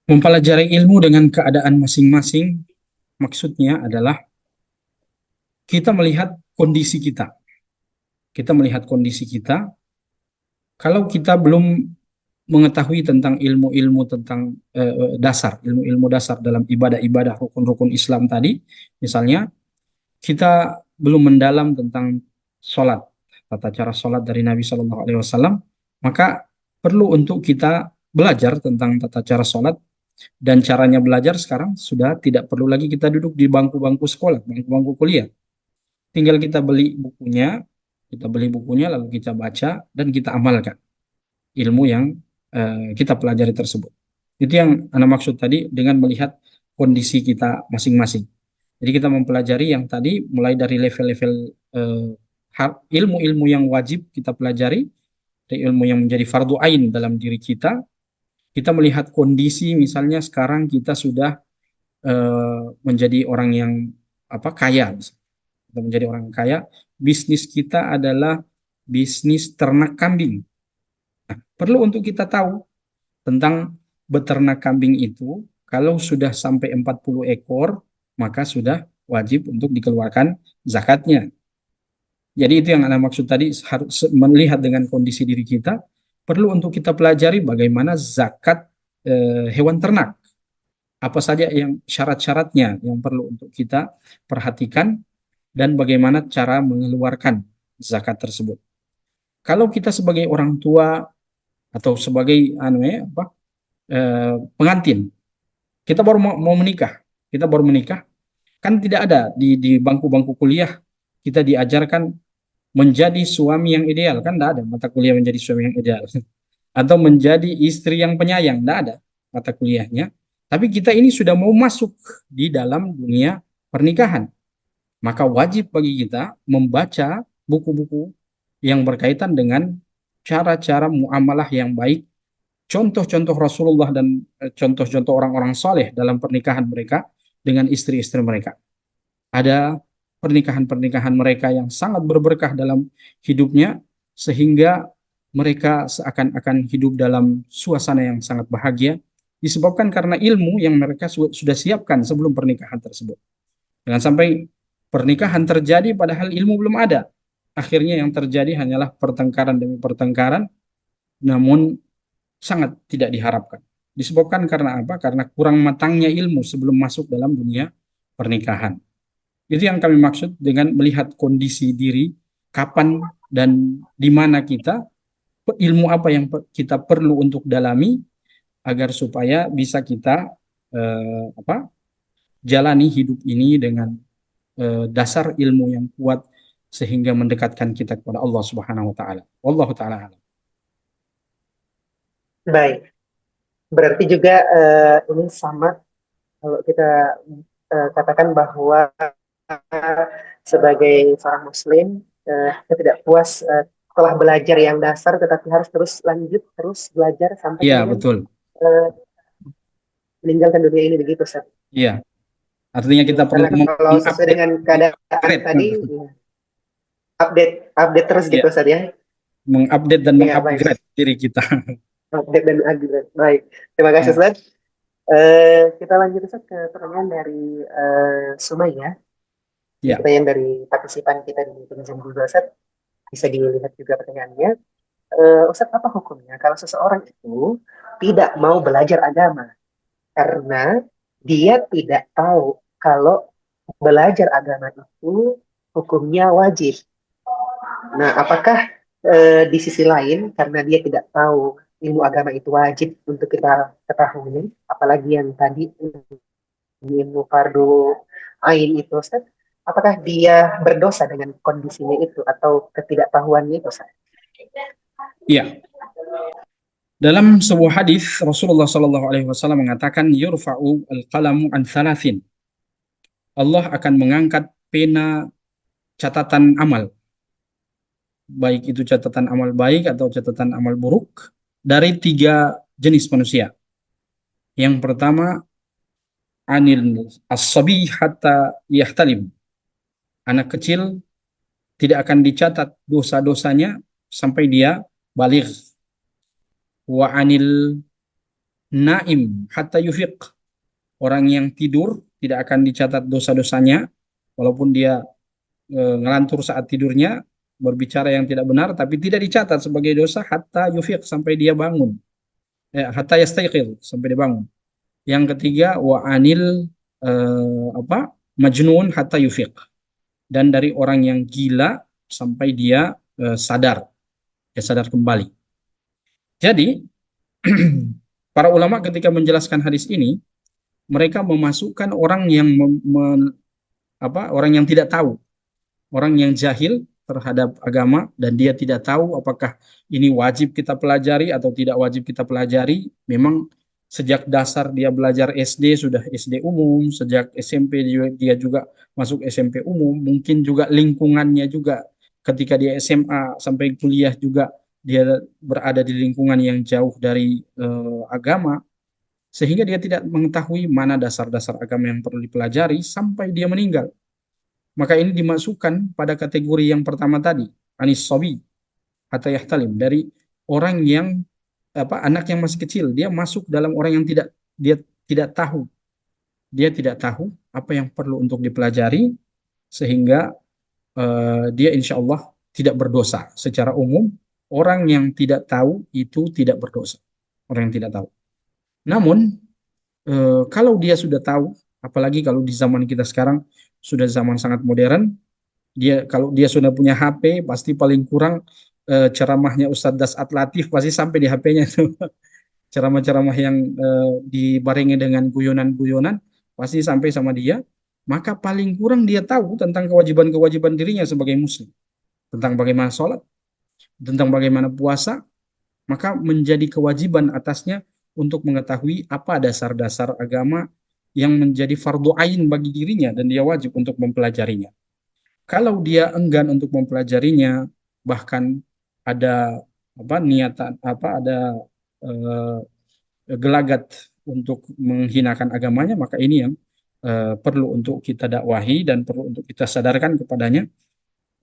Mempelajari ilmu dengan keadaan masing-masing maksudnya adalah kita melihat kondisi kita. Kita melihat kondisi kita. Kalau kita belum mengetahui tentang ilmu-ilmu tentang dasar, ilmu-ilmu dasar dalam ibadah-ibadah rukun-rukun Islam tadi, misalnya kita belum mendalam tentang sholat, tata cara sholat dari Nabi Shallallahu Alaihi Wasallam, maka perlu untuk kita belajar tentang tata cara sholat. Dan caranya belajar sekarang sudah tidak perlu lagi kita duduk di bangku-bangku sekolah, bangku-bangku kuliah. Tinggal kita beli bukunya, lalu kita baca dan kita amalkan ilmu yang kita pelajari tersebut. Itu yang Anda maksud tadi dengan melihat kondisi kita masing-masing. Jadi kita mempelajari yang tadi mulai dari level-level ilmu-ilmu yang wajib kita pelajari, dari ilmu yang menjadi fardu ain dalam diri kita. Kita melihat kondisi, misalnya sekarang kita sudah menjadi orang yang kaya, kita menjadi orang kaya, bisnis kita adalah bisnis ternak kambing. Nah, perlu untuk kita tahu tentang beternak kambing itu. Kalau sudah sampai 40 ekor, maka sudah wajib untuk dikeluarkan zakatnya. Jadi itu yang Anda maksud tadi, harus melihat dengan kondisi diri kita. Perlu untuk kita pelajari bagaimana zakat hewan ternak. Apa saja yang syarat-syaratnya yang perlu untuk kita perhatikan dan bagaimana cara mengeluarkan zakat tersebut. Kalau kita sebagai orang tua atau sebagai pengantin. Kita baru mau menikah, kita baru menikah, kan tidak ada di bangku-bangku kuliah kita diajarkan menjadi suami yang ideal, kan tidak ada mata kuliah menjadi suami yang ideal atau menjadi istri yang penyayang, tidak ada mata kuliahnya. Tapi kita ini sudah mau masuk di dalam dunia pernikahan, maka wajib bagi kita membaca buku-buku yang berkaitan dengan cara-cara muamalah yang baik, contoh-contoh Rasulullah dan contoh-contoh orang-orang soleh dalam pernikahan mereka dengan istri-istri mereka. Ada pernikahan-pernikahan mereka yang sangat berberkah dalam hidupnya, sehingga mereka seakan-akan hidup dalam suasana yang sangat bahagia, disebabkan karena ilmu yang mereka sudah siapkan sebelum pernikahan tersebut. Jangan sampai pernikahan terjadi padahal ilmu belum ada. Akhirnya yang terjadi hanyalah pertengkaran demi pertengkaran, namun sangat tidak diharapkan. Disebabkan karena apa? Karena kurang matangnya ilmu sebelum masuk dalam dunia pernikahan. Itu yang kami maksud dengan melihat kondisi diri, kapan dan di mana kita, ilmu apa yang kita perlu untuk dalami agar supaya bisa kita jalani hidup ini dengan dasar ilmu yang kuat sehingga mendekatkan kita kepada Allah Subhanahu wa taala. Wallahu taala alam. Baik, berarti juga ini sama kalau kita katakan bahwa sebagai seorang muslim kita tidak puas telah belajar yang dasar, tetapi harus terus lanjut, terus belajar sampai Iya, kemudian betul. meninggalkan dunia ini, begitu Ustaz. Iya. Artinya kita perlu Karena kalau sesuai dengan keadaan tadi, update terus gitu Ustaz ya. Mengupdate dan Ya, mengupgrade diri kita. Update dan upgrade. Baik. Terima kasih Ustaz. Kita lanjut Ustaz ke pertanyaan dari Sumaya. Ya. Pertanyaan dari partisipan kita di penjam Google Ustaz. Bisa dilihat juga pertanyaannya. Ustaz, apa hukumnya kalau seseorang itu tidak mau belajar agama karena dia tidak tahu kalau belajar agama itu hukumnya wajib? Nah, apakah di sisi lain karena dia tidak tahu ilmu agama itu wajib untuk kita ketahui, apalagi yang tadi ilmu fardu ain itu, Ustaz, apakah dia berdosa dengan kondisinya itu atau ketidaktahuannya itu, Ustaz? Iya. Dalam sebuah hadis Rasulullah Shallallahu Alaihi Wasallam mengatakan yurfa'u al-qalamu an thalathin. Allah akan mengangkat pena catatan amal, baik itu catatan amal baik atau catatan amal buruk, dari 3 jenis manusia. Yang pertama, anil as-sabi hatta yahtalim. Anak kecil tidak akan dicatat dosa-dosanya sampai dia baligh. Wa anil naim hatta yufiq. Orang yang tidur tidak akan dicatat dosa-dosanya walaupun dia ngelantur saat tidurnya, berbicara yang tidak benar, tapi tidak dicatat sebagai dosa hatta yufiq, sampai dia bangun. Hatta yastayqil, sampai dia bangun. Yang ketiga, wa anil majnun hatta yufiq. Dan dari orang yang gila sampai dia sadar. Dia sadar kembali. Jadi para ulama ketika menjelaskan hadis ini, mereka memasukkan orang yang orang yang tidak tahu, orang yang jahil terhadap agama dan dia tidak tahu apakah ini wajib kita pelajari atau tidak wajib kita pelajari. Memang sejak dasar dia belajar SD sudah SD umum, sejak SMP dia juga masuk SMP umum, mungkin juga lingkungannya juga ketika dia SMA sampai kuliah juga dia berada di lingkungan yang jauh dari agama, sehingga dia tidak mengetahui mana dasar-dasar agama yang perlu dipelajari sampai dia meninggal. Maka ini dimasukkan pada kategori yang pertama tadi, anis sobi atau yahtalim, dari orang yang anak yang masih kecil, dia masuk dalam orang yang dia tidak tahu. Dia tidak tahu apa yang perlu untuk dipelajari, sehingga dia insya Allah tidak berdosa. Secara umum, orang yang tidak tahu itu tidak berdosa. Orang yang tidak tahu. Namun, kalau dia sudah tahu, apalagi kalau di zaman kita sekarang, sudah zaman sangat modern, kalau dia sudah punya HP, pasti paling kurang ceramahnya Ustadz Dasat Latif pasti sampai di HP-nya itu. ceramah-ceramah yang dibarengi dengan guyonan-guyonan, pasti sampai sama dia, maka paling kurang dia tahu tentang kewajiban-kewajiban dirinya sebagai muslim, tentang bagaimana sholat, tentang bagaimana puasa, maka menjadi kewajiban atasnya untuk mengetahui apa dasar-dasar agama yang menjadi fardu ain bagi dirinya dan dia wajib untuk mempelajarinya. Kalau dia enggan untuk mempelajarinya, bahkan ada apa niatan apa ada eh, gelagat untuk menghinakan agamanya, maka ini yang perlu untuk kita dakwahi dan perlu untuk kita sadarkan kepadanya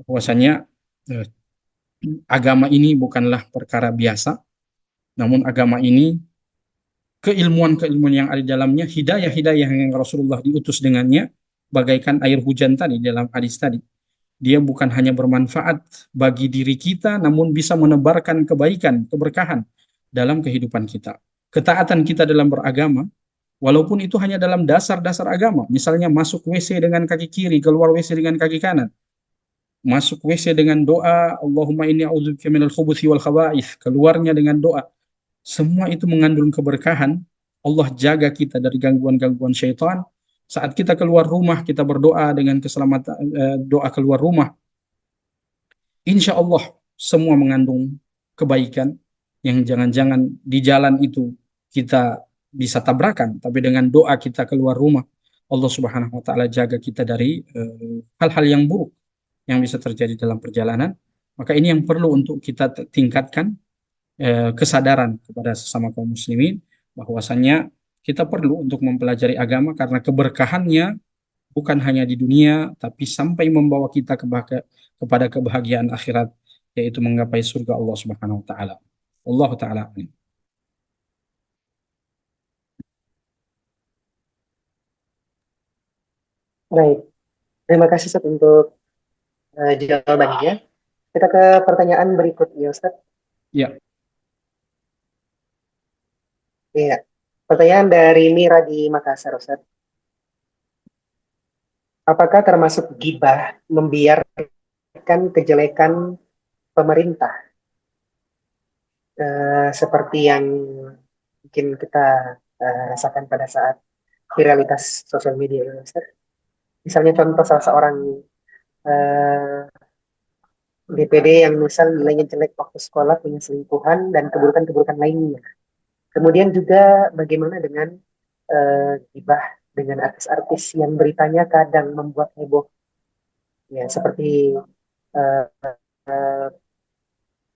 bahwasanya eh, agama ini bukanlah perkara biasa, namun agama ini keilmuan-keilmuan yang ada di dalamnya, hidayah-hidayah yang Rasulullah diutus dengannya, bagaikan air hujan tadi dalam hadis tadi. Dia bukan hanya bermanfaat bagi diri kita, namun bisa menebarkan kebaikan, keberkahan dalam kehidupan kita. Ketaatan kita dalam beragama, walaupun itu hanya dalam dasar-dasar agama, misalnya masuk WC dengan kaki kiri, keluar WC dengan kaki kanan, masuk WC dengan doa, Allahumma inni a'udzubika minal khubuthi wal khaba'ith, keluarnya dengan doa, semua itu mengandung keberkahan. Allah jaga kita dari gangguan-gangguan syaitan. Saat kita keluar rumah, kita berdoa dengan keselamatan, doa keluar rumah. Insya Allah semua mengandung kebaikan yang jangan-jangan di jalan itu kita bisa tabrakan, tapi dengan doa kita keluar rumah, Allah Subhanahu wa taala jaga kita dari hal-hal yang buruk yang bisa terjadi dalam perjalanan. Maka ini yang perlu untuk kita tingkatkan kesadaran kepada sesama kaum muslimin bahwasannya kita perlu untuk mempelajari agama karena keberkahannya bukan hanya di dunia tapi sampai membawa kita kepada kebahagiaan akhirat, yaitu menggapai surga Allah Subhanahu wa taala. Allah taala. Baik, terima kasih Ustaz untuk jawabannya. Kita ke pertanyaan berikutnya Ustaz. Ya, Iya, pertanyaan dari Mira di Makassar Ustaz. Apakah termasuk gibah membiarkan kejelekan pemerintah seperti yang mungkin kita rasakan pada saat viralitas sosial media ini, Ustaz? Misalnya contoh salah seorang eh, DPD yang misal nilainya jelek waktu sekolah, punya selingkuhan dan keburukan-keburukan lainnya. Kemudian juga bagaimana dengan gibah dengan artis-artis yang beritanya kadang membuat heboh, ya seperti eh, eh,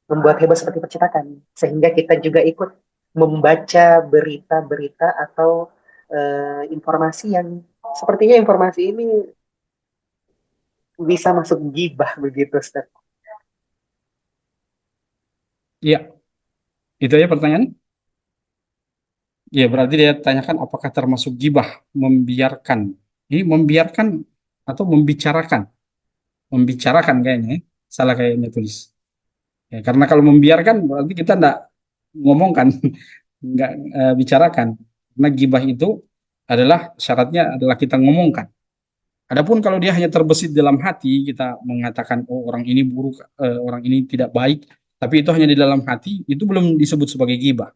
membuat heboh seperti percetakan, sehingga kita juga ikut membaca berita-berita atau informasi yang sepertinya informasi ini bisa masuk gibah begitu, Ustaz. iya. Itu ya pertanyaan. Ya, berarti dia tanyakan apakah termasuk gibah membiarkan. Ini membiarkan atau membicarakan. Membicarakan kayaknya, ya. Salah kayaknya tulis. Ya, karena kalau membiarkan berarti kita enggak ngomongkan, enggak bicarakan. Karena gibah itu adalah syaratnya adalah kita ngomongkan. Adapun kalau dia hanya terbesit dalam hati, kita mengatakan oh orang ini buruk, orang ini tidak baik, tapi itu hanya di dalam hati, itu belum disebut sebagai gibah.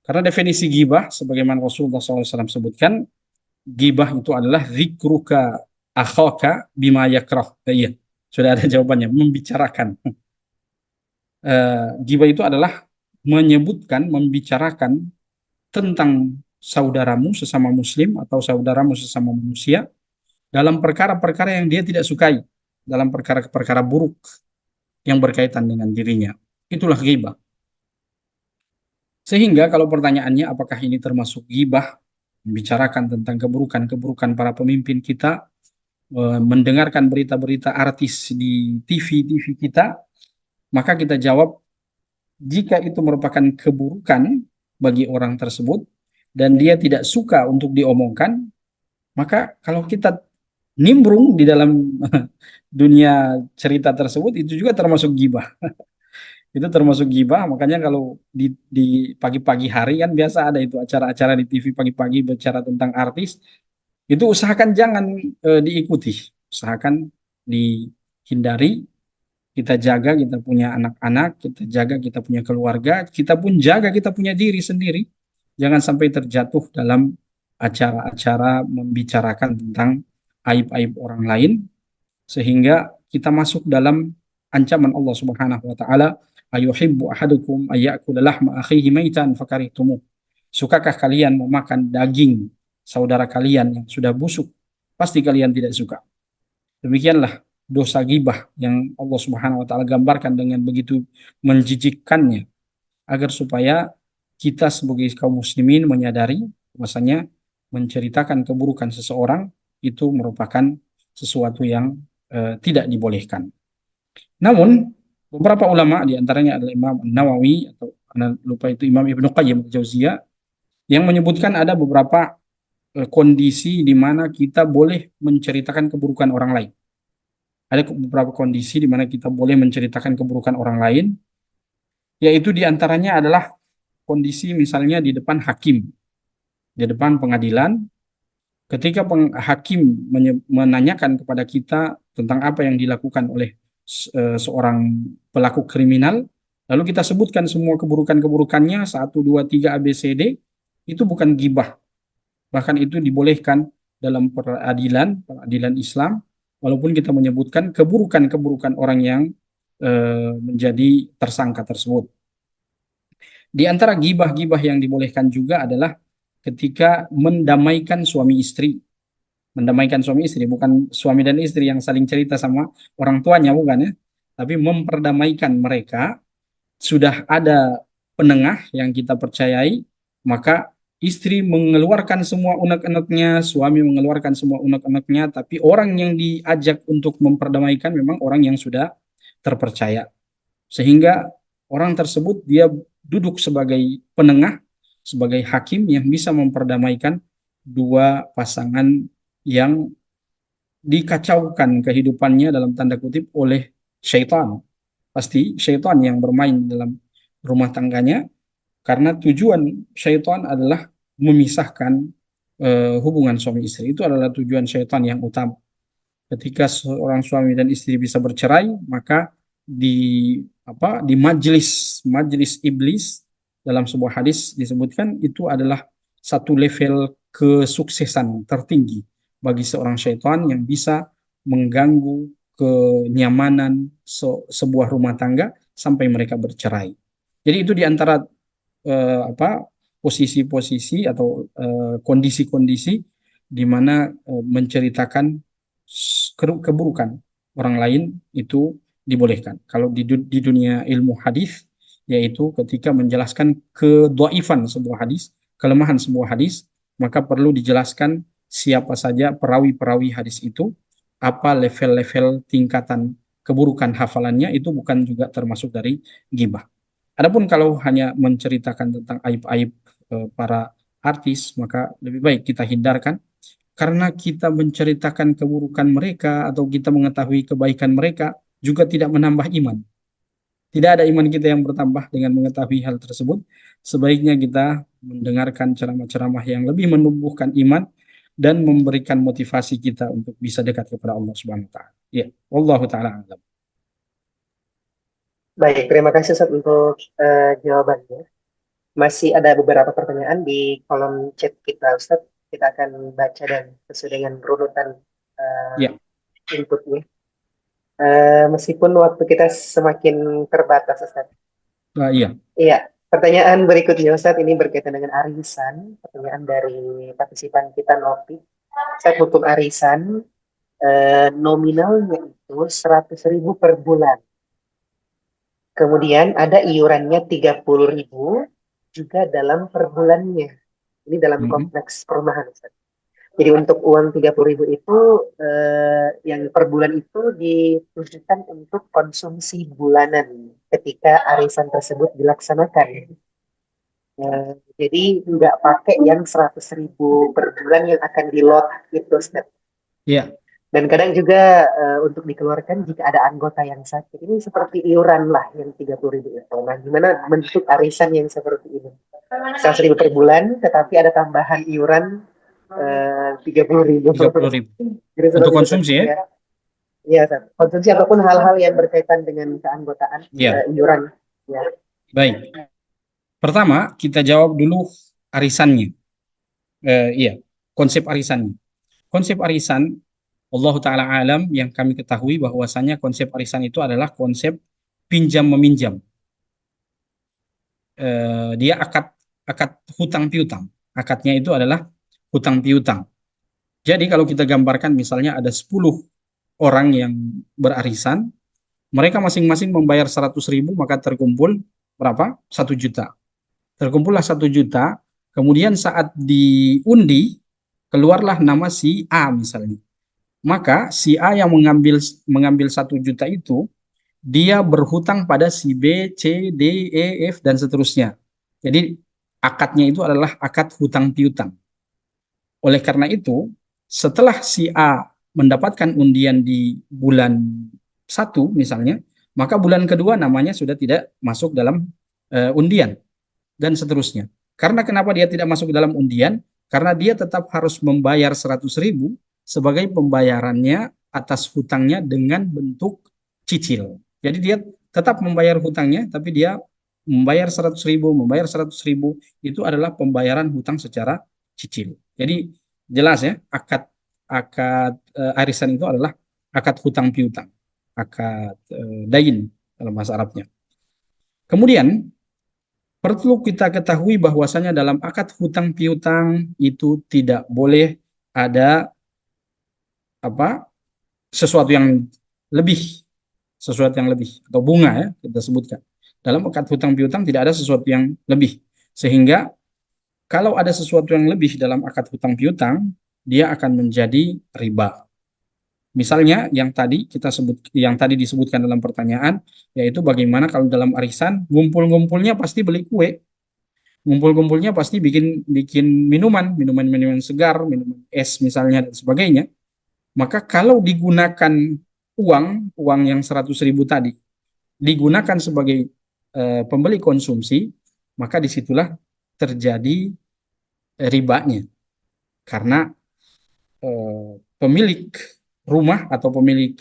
Karena definisi gibah, sebagaimana Rasulullah SAW sebutkan, gibah itu adalah zikruka akhaka bima yakrah. Iya, sudah ada jawabannya, membicarakan. Gibah itu adalah menyebutkan, membicarakan tentang saudaramu sesama muslim atau saudaramu sesama manusia dalam perkara-perkara yang dia tidak sukai, dalam perkara-perkara buruk yang berkaitan dengan dirinya. Itulah ghibah. Sehingga kalau pertanyaannya apakah ini termasuk ghibah, membicarakan tentang keburukan-keburukan para pemimpin kita, mendengarkan berita-berita artis di TV-TV kita, maka kita jawab jika itu merupakan keburukan bagi orang tersebut dan dia tidak suka untuk diomongkan, maka kalau kita nimbrung di dalam dunia cerita tersebut itu juga termasuk gibah. Itu termasuk gibah, makanya kalau di pagi-pagi hari kan biasa ada itu acara-acara di TV pagi-pagi bicara tentang artis, itu usahakan jangan diikuti, usahakan dihindari, Kita jaga kita punya anak-anak, kita jaga kita punya keluarga, kita pun jaga kita punya diri sendiri. Jangan sampai terjatuh dalam acara-acara membicarakan tentang aib-aib orang lain, sehingga kita masuk dalam ancaman Allah Subhanahu wa taala, ayuhibbu ahadukum ayyakula lahma akhihi maitan fakarihtumuh. Sukakah kalian memakan daging saudara kalian yang sudah busuk? Pasti kalian tidak suka. Demikianlah dosa gibah yang Allah Subhanahu wa taala gambarkan dengan begitu menjijikkannya, agar supaya kita sebagai kaum muslimin menyadari bahwasanya menceritakan keburukan seseorang itu merupakan sesuatu yang tidak dibolehkan. Namun beberapa ulama, di antaranya adalah Imam Nawawi, atau lupa itu Imam Ibnu Qayyim Al-Jauziyah, yang menyebutkan ada beberapa kondisi di mana kita boleh menceritakan keburukan orang lain. Ada beberapa kondisi di mana kita boleh menceritakan keburukan orang lain, yaitu di antaranya adalah kondisi misalnya di depan hakim, di depan pengadilan, ketika hakim menanyakan kepada kita tentang apa yang dilakukan oleh seorang pelaku kriminal, lalu kita sebutkan semua keburukan-keburukannya, 1, 2, 3, ABCD, itu bukan gibah. Bahkan itu dibolehkan dalam peradilan Islam, walaupun kita menyebutkan keburukan-keburukan orang yang menjadi tersangka tersebut. Di antara gibah-gibah yang dibolehkan juga adalah ketika mendamaikan suami istri. Mendamaikan suami istri, bukan suami dan istri yang saling cerita sama orang tuanya, bukan ya. Tapi memperdamaikan mereka. Sudah ada penengah yang kita percayai, maka istri mengeluarkan semua unek-uneknya, suami mengeluarkan semua unek-uneknya, tapi orang yang diajak untuk memperdamaikan memang orang yang sudah terpercaya. Sehingga orang tersebut dia duduk sebagai penengah, sebagai hakim yang bisa memperdamaikan dua pasangan yang dikacaukan kehidupannya dalam tanda kutip oleh syaitan. Pasti syaitan yang bermain dalam rumah tangganya, karena tujuan syaitan adalah memisahkan hubungan suami istri. Itu adalah tujuan syaitan yang utama. Ketika seorang suami dan istri bisa bercerai, maka di majelis iblis dalam sebuah hadis disebutkan itu adalah satu level kesuksesan tertinggi bagi seorang syaitan yang bisa mengganggu kenyamanan sebuah rumah tangga sampai mereka bercerai. Jadi itu diantara posisi-posisi atau kondisi-kondisi di mana menceritakan keburukan orang lain itu dibolehkan. Kalau di dunia ilmu hadis, yaitu ketika menjelaskan kedhaifan sebuah hadis, kelemahan sebuah hadis, maka perlu dijelaskan siapa saja perawi-perawi hadis itu, apa level-level tingkatan keburukan hafalannya, itu bukan juga termasuk dari ghibah. Adapun kalau hanya menceritakan tentang aib-aib para artis, maka lebih baik kita hindarkan, karena kita menceritakan keburukan mereka atau kita mengetahui kebaikan mereka juga tidak menambah iman. Tidak ada iman kita yang bertambah dengan mengetahui hal tersebut. Sebaiknya kita mendengarkan ceramah-ceramah yang lebih menumbuhkan iman dan memberikan motivasi kita untuk bisa dekat kepada Allah Subhanahu wa taala. Ya, wallahu taala a'lam. Baik, terima kasih Ustaz untuk jawabannya. Masih ada beberapa pertanyaan di kolom chat kita, Ustaz. Kita akan baca dan sesuai dengan runutan Ya, inputnya. Meskipun waktu kita semakin terbatas, Ustaz. iya. Iya, pertanyaan berikutnya, Ustaz, ini berkaitan dengan arisan. Pertanyaan dari partisipan kita, Novi. Ustaz, untuk arisan, nominalnya itu 100.000 per bulan. Kemudian ada iurannya 30.000 juga dalam per bulannya. Ini dalam kompleks perumahan, Ustaz. Jadi untuk uang 30.000 itu yang per bulan itu ditujukan untuk konsumsi bulanan ketika arisan tersebut dilaksanakan. Jadi nggak pakai yang 100.000 per bulan yang akan di-lot itu, Ustaz. Iya. Dan kadang juga untuk dikeluarkan jika ada anggota yang sakit. Ini seperti iuran lah yang 30.000 itu. Nah, gimana bentuk arisan yang seperti ini? 100.000 per bulan, tetapi ada tambahan iuran 30.000. 30.000 untuk konsumsi ya? Iya, Ustaz. Konsumsi ataupun hal-hal yang berkaitan dengan keanggotaan Ya, iuran. Ya, baik. Pertama, kita jawab dulu arisannya. Iya, konsep arisannya. Konsep arisan, Allah Ta'ala alam, yang kami ketahui bahwasanya konsep arisan itu adalah konsep pinjam meminjam. Dia akad akad hutang piutang. Akadnya itu adalah hutang piutang. Jadi kalau kita gambarkan misalnya ada 10 orang yang berarisan, mereka masing-masing membayar 100.000, maka terkumpul berapa? 1 juta. Terkumpullah 1 juta, kemudian saat diundi, keluarlah nama si A misalnya. Maka si A yang mengambil 1 juta itu, dia berhutang pada si B, C, D, E, F, dan seterusnya. Jadi akadnya itu adalah akad hutang piutang. Oleh karena itu, setelah si A mendapatkan undian di bulan 1 misalnya, maka bulan kedua namanya sudah tidak masuk dalam undian dan seterusnya. Karena kenapa dia tidak masuk dalam undian? Karena dia tetap harus membayar 100.000 sebagai pembayarannya atas hutangnya dengan bentuk cicil. Jadi dia tetap membayar hutangnya, tapi dia membayar 100.000 itu adalah pembayaran hutang secara cicil. Jadi jelas ya, akad akad arisan itu adalah akad hutang piutang, akad dain dalam bahasa Arabnya. Kemudian perlu kita ketahui bahwasanya dalam akad hutang piutang itu tidak boleh ada apa sesuatu yang lebih, sesuatu yang lebih atau bunga ya kita sebutkan. Dalam akad hutang piutang tidak ada sesuatu yang lebih. Sehingga kalau ada sesuatu yang lebih dalam akad hutang piutang, dia akan menjadi riba. Misalnya yang tadi disebutkan dalam pertanyaan, yaitu bagaimana kalau dalam arisan ngumpul-ngumpulnya pasti beli kue, ngumpul-ngumpulnya pasti bikin bikin minuman segar, minuman es misalnya dan sebagainya. Maka kalau digunakan uang uang yang 100.000 tadi digunakan sebagai pembeli konsumsi, maka disitulah terjadi ribanya, karena pemilik rumah atau pemilik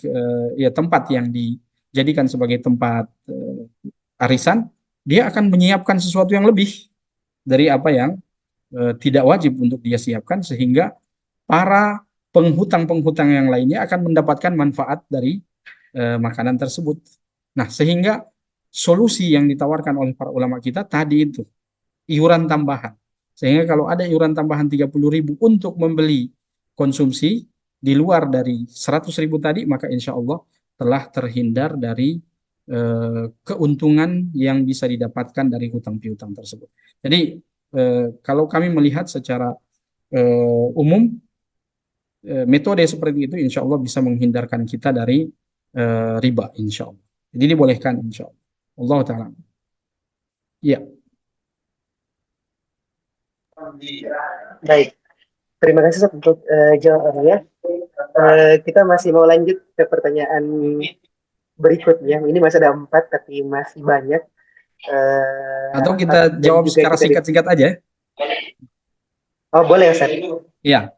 ya tempat yang dijadikan sebagai tempat arisan, dia akan menyiapkan sesuatu yang lebih dari apa yang tidak wajib untuk dia siapkan, sehingga para penghutang-penghutang yang lainnya akan mendapatkan manfaat dari makanan tersebut. Nah, sehingga solusi yang ditawarkan oleh para ulama kita tadi itu, iuran tambahan. Sehingga kalau ada iuran tambahan 30.000 untuk membeli konsumsi di luar dari 100.000 tadi, maka insya Allah telah terhindar dari keuntungan yang bisa didapatkan dari hutang piutang tersebut. Jadi kalau kami melihat secara umum, metode seperti itu insya Allah bisa menghindarkan kita dari riba insya Allah. Jadi dibolehkan insya Allah. Allah Ta'ala. Ya. baik. Terima kasih Ustaz untuk jawabannya. Kita masih mau lanjut ke pertanyaan berikutnya. Ini masih ada 4, tapi masih banyak. Atau kita Dan jawab juga secara kita singkat-singkat aja. Oh, boleh Ustaz. Iya.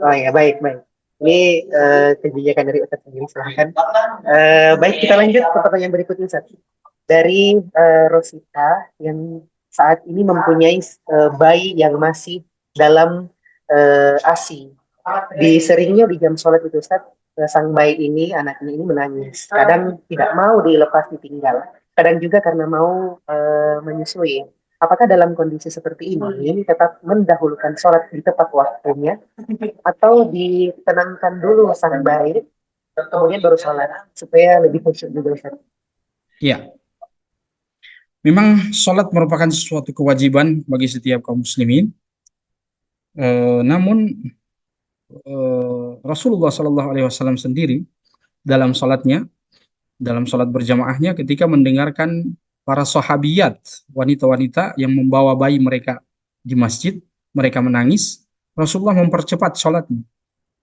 Oh ya, baik, baik. Ini kebijakan dari Ustaz sendiri, silahkan. Baik, kita lanjut ke pertanyaan berikutnya, Ustaz. Dari Rosita yang saat ini mempunyai bayi yang masih dalam ASI. Seringnya di jam sholat itu, Ustaz, sang bayi ini, anaknya ini menangis. Kadang tidak mau dilepas ditinggal. Kadang juga karena mau menyusui. Apakah dalam kondisi seperti ini tetap mendahulukan sholat di tepat waktunya, atau ditenangkan dulu sang bayi, kemudian baru sholat, supaya lebih khusyuk juga, Ustaz? Iya. Memang sholat merupakan suatu kewajiban bagi setiap kaum muslimin. Namun Rasulullah Shallallahu Alaihi Wasallam sendiri dalam sholatnya, dalam sholat berjamaahnya, ketika mendengarkan para sahabiyat, wanita-wanita yang membawa bayi mereka di masjid, mereka menangis, Rasulullah mempercepat sholatnya.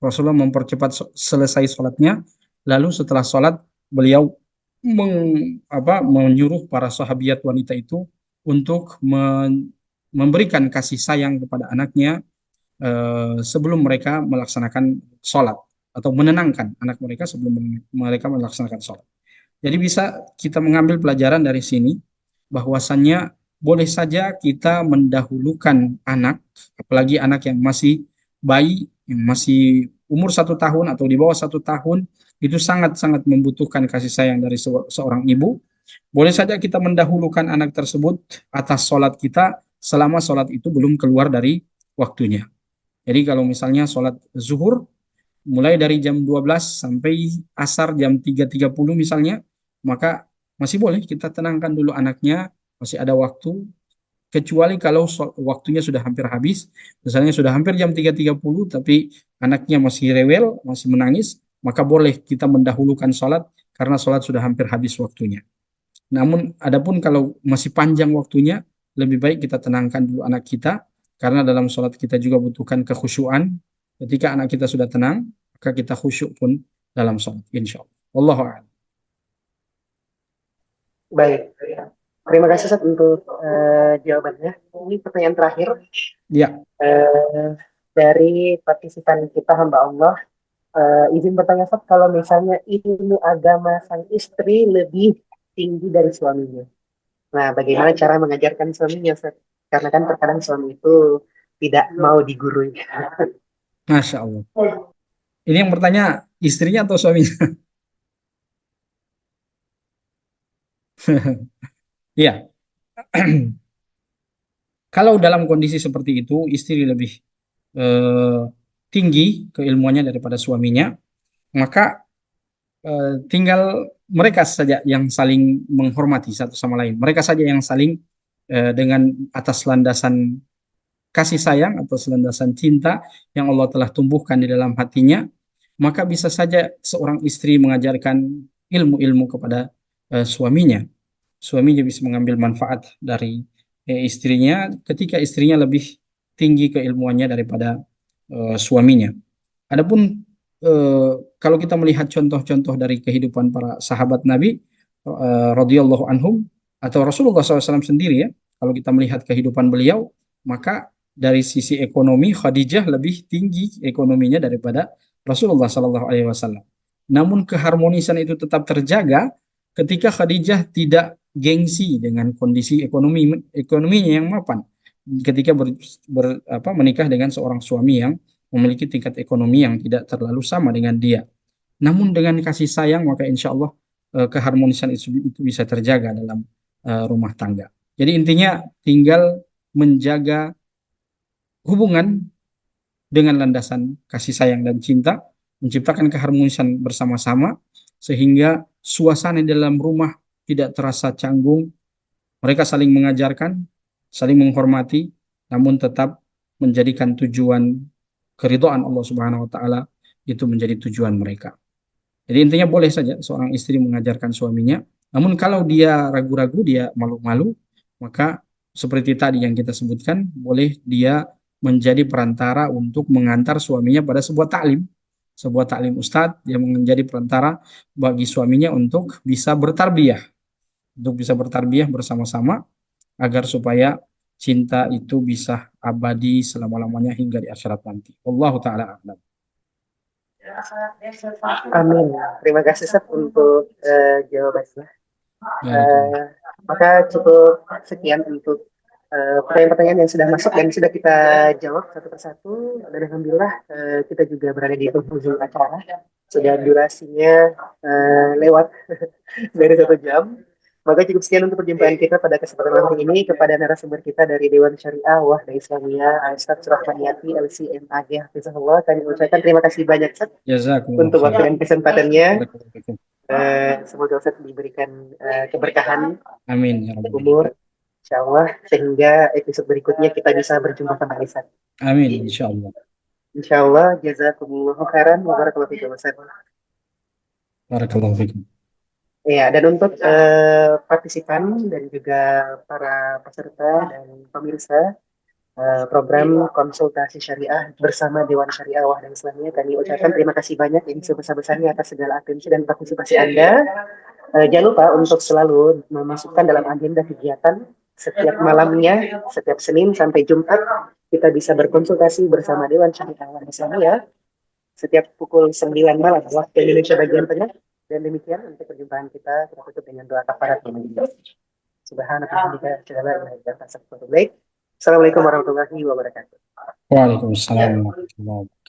Rasulullah mempercepat selesai sholatnya, lalu setelah sholat beliau menyuruh para sahabiyat wanita itu untuk memberikan kasih sayang kepada anaknya sebelum mereka melaksanakan sholat. atau menenangkan anak mereka sebelum mereka melaksanakan sholat. Jadi bisa kita mengambil pelajaran dari sini bahwasannya boleh saja kita mendahulukan anak, apalagi anak yang masih bayi, yang masih umur 1 tahun atau di bawah 1 tahun, itu sangat-sangat membutuhkan kasih sayang dari seorang ibu. Boleh saja kita mendahulukan anak tersebut atas sholat kita selama sholat itu belum keluar dari waktunya. Jadi kalau misalnya sholat zuhur, mulai dari jam 12 sampai asar jam 3.30 misalnya, maka masih boleh kita tenangkan dulu anaknya, masih ada waktu, kecuali kalau waktunya sudah hampir habis, misalnya sudah hampir jam 3.30 tapi anaknya masih rewel, masih menangis, maka boleh kita mendahulukan sholat karena sholat sudah hampir habis waktunya. Namun adapun kalau masih panjang waktunya, lebih baik kita tenangkan dulu anak kita, karena dalam sholat kita juga butuhkan kekhusyuan. Ketika anak kita sudah tenang, maka kita khusyuk pun dalam sholat, insya Allah. Wallahu a'lam. Baik. Terima kasih Ustaz untuk jawabannya. Ini pertanyaan terakhir Ya, dari partisipan kita hamba Allah. Izin bertanya Ustaz, kalau misalnya ilmu agama sang istri lebih tinggi dari suaminya. Nah, bagaimana cara mengajarkan suaminya Ustaz? Karena kan terkadang suami itu tidak mau digurui. Masya Allah. Ini yang bertanya istrinya atau suaminya? Iya. Kalau dalam kondisi seperti itu, istri lebih eh, tinggi keilmuannya daripada suaminya, maka tinggal mereka saja yang saling menghormati satu sama lain. Mereka saja yang saling dengan atas landasan kasih sayang atau landasan cinta yang Allah telah tumbuhkan di dalam hatinya, maka bisa saja seorang istri mengajarkan ilmu-ilmu kepada suaminya. Suaminya bisa mengambil manfaat dari istrinya ketika istrinya lebih tinggi keilmuannya daripada suaminya. Adapun kalau kita melihat contoh-contoh dari kehidupan para sahabat Nabi radhiyallahu anhum atau Rasulullah SAW sendiri ya, kalau kita melihat kehidupan beliau, maka dari sisi ekonomi Khadijah lebih tinggi ekonominya daripada Rasulullah SAW. Namun keharmonisan itu tetap terjaga ketika Khadijah tidak gengsi dengan kondisi ekonominya yang mapan. Ketika menikah dengan seorang suami yang memiliki tingkat ekonomi yang tidak terlalu sama dengan dia. Namun dengan kasih sayang maka insya Allah keharmonisan itu bisa terjaga dalam rumah tangga. Jadi intinya tinggal menjaga hubungan dengan landasan kasih sayang dan cinta, menciptakan keharmonisan bersama-sama sehingga suasana di dalam rumah tidak terasa canggung. Mereka saling mengajarkan, saling menghormati, namun tetap menjadikan tujuan keridhaan Allah Subhanahu wa taala itu menjadi tujuan mereka. Jadi intinya boleh saja seorang istri mengajarkan suaminya, namun kalau dia ragu-ragu, dia malu-malu, maka seperti tadi yang kita sebutkan, boleh dia menjadi perantara untuk mengantar suaminya pada sebuah taklim ustadz yang menjadi perantara bagi suaminya untuk bisa bertarbiyah bersama-sama agar supaya cinta itu bisa abadi selama-lamanya hingga di akhirat nanti. Wallahu taala a'lam. Amin. Terima kasih Ustaz untuk jawabannya. Maka cukup sekian untuk pertanyaan-pertanyaan yang sudah masuk dan sudah kita jawab satu persatu. Dan alhamdulillah kita juga berada di penghujung acara. Sudah durasinya lewat dari 1 jam. Maka cukup sekian untuk perjumpaan kita pada kesempatan kali ini kepada narasumber kita dari Dewan Syariah Wahda Islamiyah Ustaz Rahmaniyati LCMAG Hafizahullah. Kami ucapkan terima kasih banyak Ustaz untuk waktu dan kesempatannya. Semoga Ustaz diberikan keberkahan, amin, umur, insya Allah, sehingga episode berikutnya kita bisa berjumpa kembali Ustaz. Amin, insya Allah. Insya Allah, jazakumullahu khairan wa barakallahu fikum Ustaz. Barakallahu fikum. Ya, dan untuk partisipan dan juga para peserta dan pemirsa program konsultasi syariah bersama Dewan Syariah Wahda Islamiyah, kami ucapkan terima kasih banyak yang sebesar-besarnya atas segala atensi dan partisipasi Anda. Jangan lupa untuk selalu memasukkan dalam agenda kegiatan setiap malamnya, setiap Senin sampai Jumat, kita bisa berkonsultasi bersama Dewan Syariah Wahda Islamiyah. setiap pukul 9 malam waktu Indonesia bagian tengah. Dan demikian untuk perjumpaan kita tutup dengan doa kafarat. Subhanallah, Assalamualaikum warahmatullahi wabarakatuh. Waalaikumsalam warahmatullahi wabarakatuh.